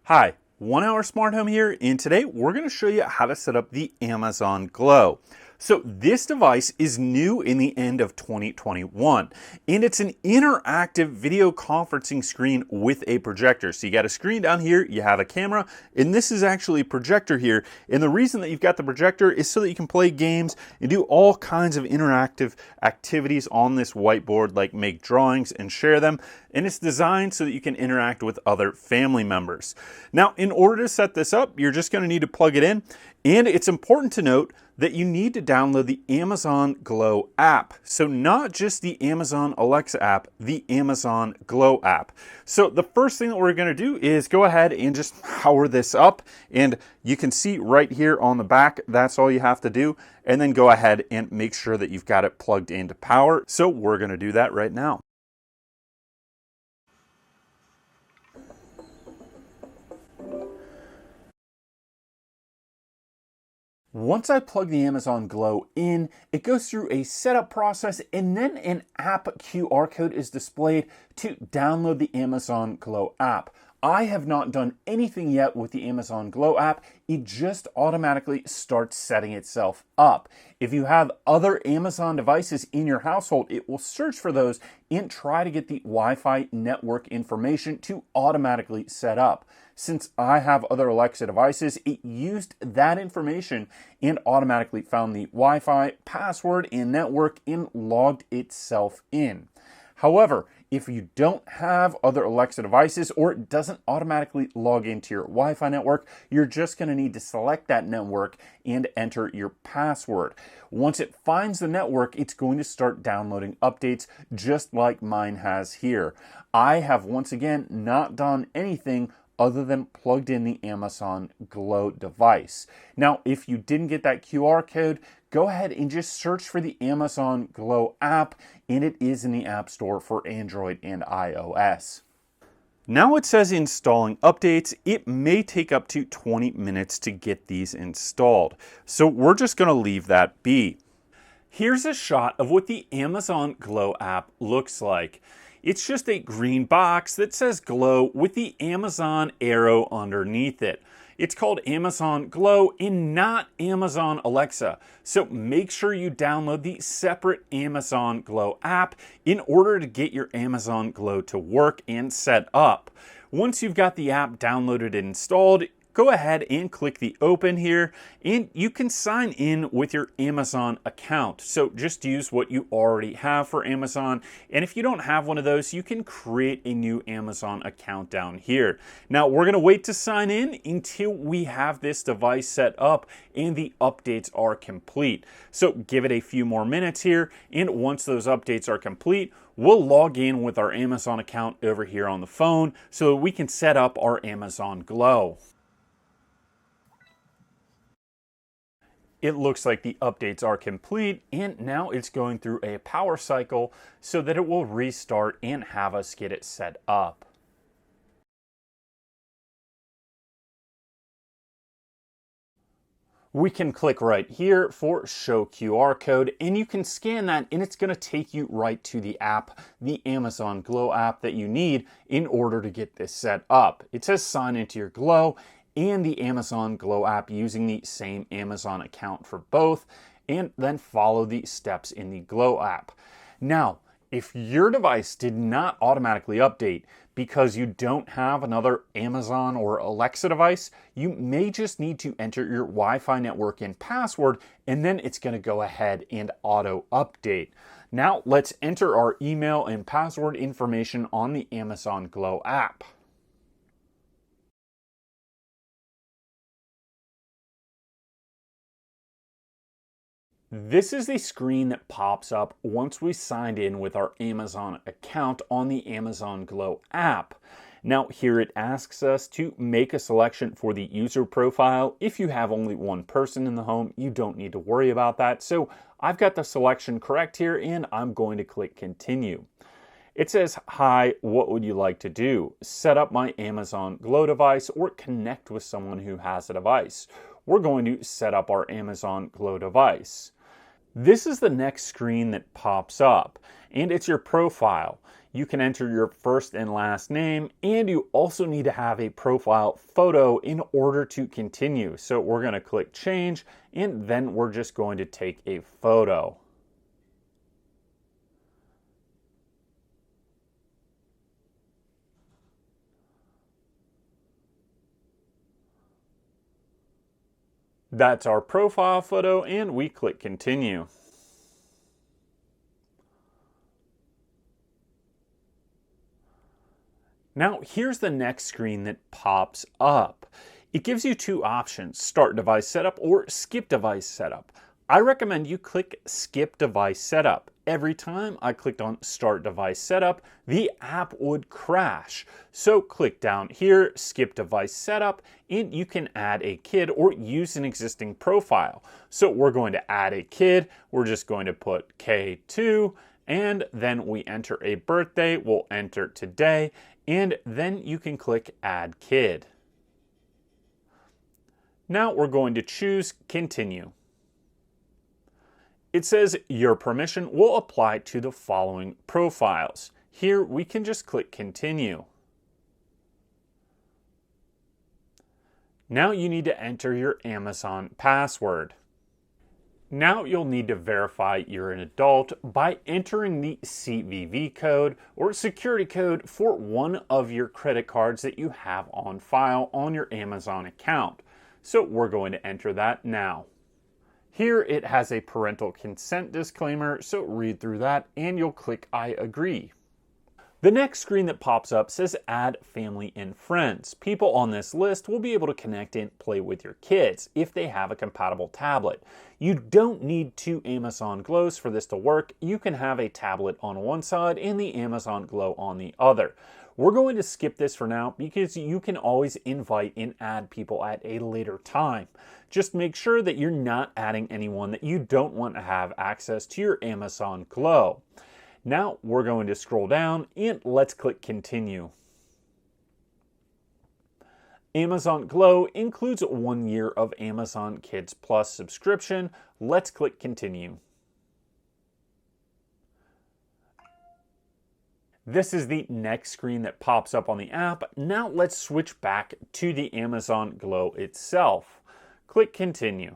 Hi, 1 Hour Smart Home here, and today we're going to show you how to set up the Amazon Glow. So this device is new in the end of 2021, and it's an interactive video conferencing screen with a projector. So you got a screen down here, you have a camera, and this is actually a projector here. And the reason that you've got the projector is so that you can play games and do all kinds of interactive activities on this whiteboard, like make drawings and share them. And it's designed so that you can interact with other family members. Now, in order to set this up, you're just going to need to plug it in. And it's important to note that you need to download the Amazon Glow app. So not just the Amazon Alexa app, the Amazon Glow app. So the first thing that we're going to do is go ahead and just power this up. And you can see right here on the back, that's all you have to do. And then go ahead and make sure that you've got it plugged into power. So we're going to do that right now. Once I plug the Amazon Glow in, it goes through a setup process and then an app QR code is displayed to download the Amazon Glow app. I have not done anything yet with the Amazon Glow app. It just automatically starts setting itself up. If you have other Amazon devices in your household, it will search for those and try to get the Wi-Fi network information to automatically set up. Since I have other Alexa devices, it used that information and automatically found the Wi-Fi, password, and network and logged itself in. However, if you don't have other Alexa devices or it doesn't automatically log into your Wi-Fi network, you're just going to need to select that network and enter your password. Once it finds the network, it's going to start downloading updates just like mine has here. I have once again not done anything other than plugged in the Amazon Glow device. Now, if you didn't get that QR code, go ahead and just search for the Amazon Glow app, and it is in the App Store for Android and iOS. Now it says installing updates. It may take up to 20 minutes to get these installed. So we're just going to leave that be. Here's a shot of what the Amazon Glow app looks like. It's just a green box that says Glow with the Amazon arrow underneath it. It's called Amazon Glow and not Amazon Alexa. So make sure you download the separate Amazon Glow app in order to get your Amazon Glow to work and set up. Once you've got the app downloaded and installed, go ahead and click the open here and you can sign in with your Amazon account. So just use what you already have for Amazon. And if you don't have one of those, you can create a new Amazon account down here. Now we're going to wait to sign in until we have this device set up and the updates are complete. So give it a few more minutes here. And once those updates are complete, we'll log in with our Amazon account over here on the phone so that we can set up our Amazon Glow. It looks like the updates are complete and now it's going through a power cycle so that it will restart and have us get it set up. We can click right here for show QR code and you can scan that and it's going to take you right to the app, the Amazon Glow app that you need in order to get this set up. It says sign into your Glow and the Amazon Glow app using the same Amazon account for both, and then follow the steps in the Glow app. Now, if your device did not automatically update because you don't have another Amazon or Alexa device, you may just need to enter your Wi-Fi network and password, and then it's going to go ahead and auto update. Now, let's enter our email and password information on the Amazon Glow app. This is the screen that pops up once we signed in with our Amazon account on the Amazon Glow app. Now here it asks us to make a selection for the user profile. If you have only one person in the home, you don't need to worry about that. So I've got the selection correct here and I'm going to click continue. It says, hi, what would you like to do? Set up my Amazon Glow device or connect with someone who has a device. We're going to set up our Amazon Glow device. This is the next screen that pops up, and it's your profile. You can enter your first and last name, and you also need to have a profile photo in order to continue. So we're going to click change, and then we're just going to take a photo. That's our profile photo, and we click continue. Now, here's the next screen that pops up. It gives you two options, start device setup or skip device setup. I recommend you click skip device setup. Every time I clicked on start device setup, the app would crash. So click down here, skip device setup, and you can add a kid or use an existing profile. So we're going to add a kid. We're just going to put K2, and then we enter a birthday. We'll enter today, and then you can click add kid. Now we're going to choose continue. It says your permission will apply to the following profiles. Here we can just click continue. Now you need to enter your Amazon password. Now you'll need to verify you're an adult by entering the CVV code or security code for one of your credit cards that you have on file on your Amazon account. So we're going to enter that now. Here it has a parental consent disclaimer, so read through that and you'll click I agree. The next screen that pops up says add family and friends. People on this list will be able to connect and play with your kids if they have a compatible tablet. You don't need two Amazon Glows for this to work. You can have a tablet on one side and the Amazon Glow on the other. We're going to skip this for now because you can always invite and add people at a later time. Just make sure that you're not adding anyone that you don't want to have access to your Amazon Glow. Now we're going to scroll down and let's click continue. Amazon Glow includes 1 year of Amazon Kids Plus subscription. Let's click continue. This is the next screen that pops up on the app. Now let's switch back to the Amazon Glow itself. Click continue.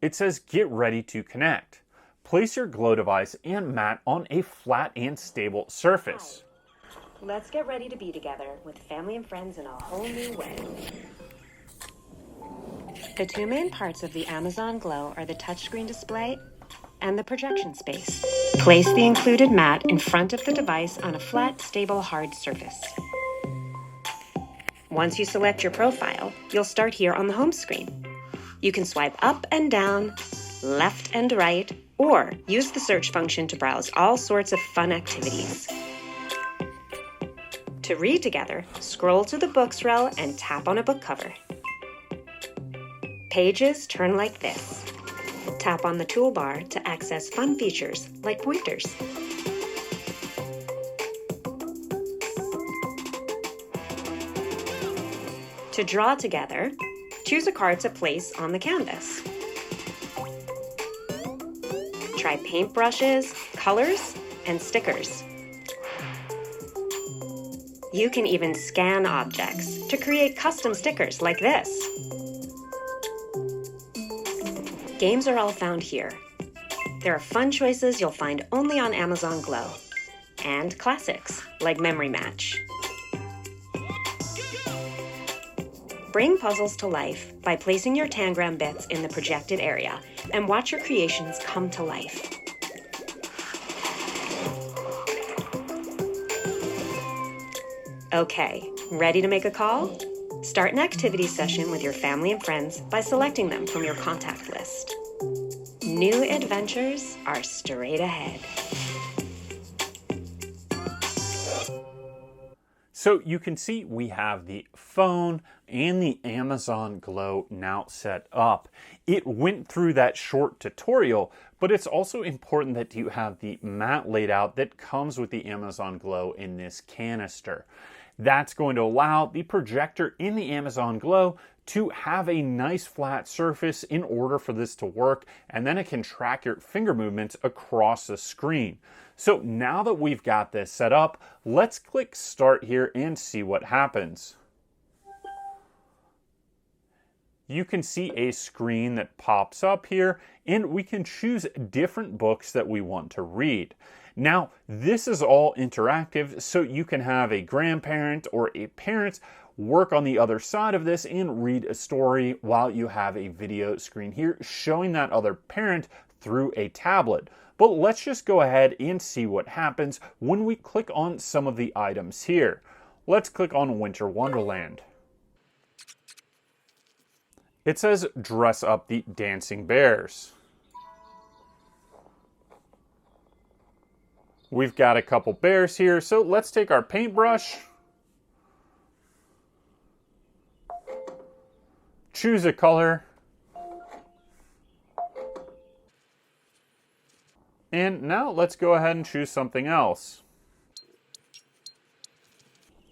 It says get ready to connect. Place your Glow device and mat on a flat and stable surface. Let's get ready to be together with family and friends in a whole new way. The two main parts of the Amazon Glow are the touchscreen display and the projection space. Place the included mat in front of the device on a flat, stable, hard surface. Once you select your profile, you'll start here on the home screen. You can swipe up and down, left and right, or use the search function to browse all sorts of fun activities. To read together, scroll to the books row and tap on a book cover. Pages turn like this. Tap on the toolbar to access fun features like pointers. To draw together, choose a card to place on the canvas. Try paintbrushes, colors, and stickers. You can even scan objects to create custom stickers like this. Games are all found here. There are fun choices you'll find only on Amazon Glow, and classics like Memory Match. Bring puzzles to life by placing your Tangram bits in the projected area and watch your creations come to life. Okay, ready to make a call? Start an activity session with your family and friends by selecting them from your contact list. New adventures are straight ahead. So you can see we have the phone and the Amazon Glow now set up. It went through that short tutorial, but it's also important that you have the mat laid out that comes with the Amazon Glow in this canister. That's going to allow the projector in the Amazon Glow to have a nice flat surface in order for this to work, and then it can track your finger movements across the screen. So now that we've got this set up, let's click Start here and see what happens. You can see a screen that pops up here, and we can choose different books that we want to read. Now, this is all interactive, so you can have a grandparent or a parent work on the other side of this and read a story while you have a video screen here showing that other parent through a tablet. But let's just go ahead and see what happens when we click on some of the items here. Let's click on Winter Wonderland. It says dress up the dancing bears. We've got a couple bears here, so let's take our paintbrush, choose a color, and now let's go ahead and choose something else.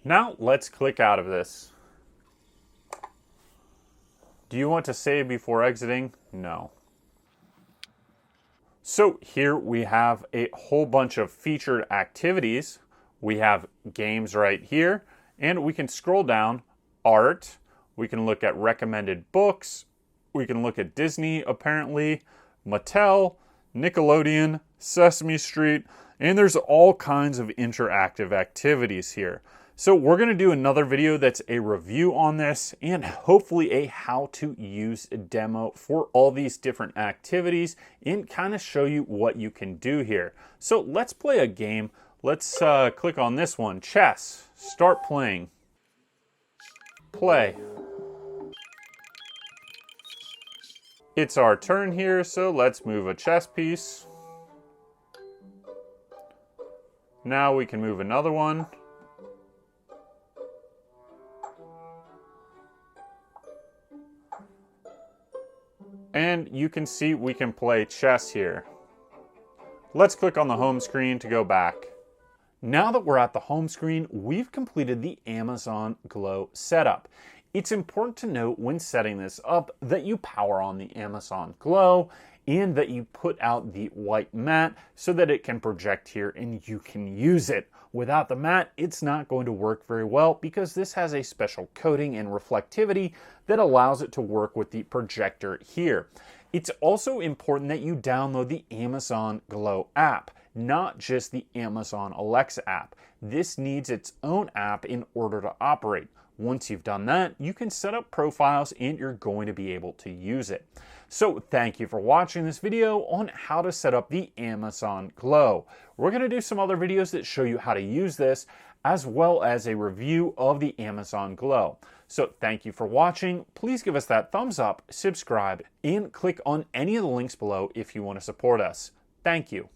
Now let's click out of this. Do you want to save before exiting? No. So here we have a whole bunch of featured activities. We have games right here, and we can scroll down, art, we can look at recommended books, we can look at Disney apparently, Mattel, Nickelodeon, Sesame Street, and there's all kinds of interactive activities here. So we're going to do another video that's a review on this and hopefully a how to use demo for all these different activities and kind of show you what you can do here. So let's play a game. Let's click on this one, chess. Start playing. Play. It's our turn here, so let's move a chess piece. Now we can move another one. And you can see we can play chess here. Let's click on the home screen to go back. Now that we're at the home screen, we've completed the Amazon Glow setup. It's important to note when setting this up that you power on the Amazon Glow and that you put out the white mat so that it can project here and you can use it. Without the mat, it's not going to work very well because this has a special coating and reflectivity that allows it to work with the projector here. It's also important that you download the Amazon Glow app, not just the Amazon Alexa app. This needs its own app in order to operate. Once you've done that, you can set up profiles and you're going to be able to use it. So thank you for watching this video on how to set up the Amazon Glow. We're going to do some other videos that show you how to use this, as well as a review of the Amazon Glow. So thank you for watching. Please give us that thumbs up, subscribe, and click on any of the links below if you want to support us. Thank you.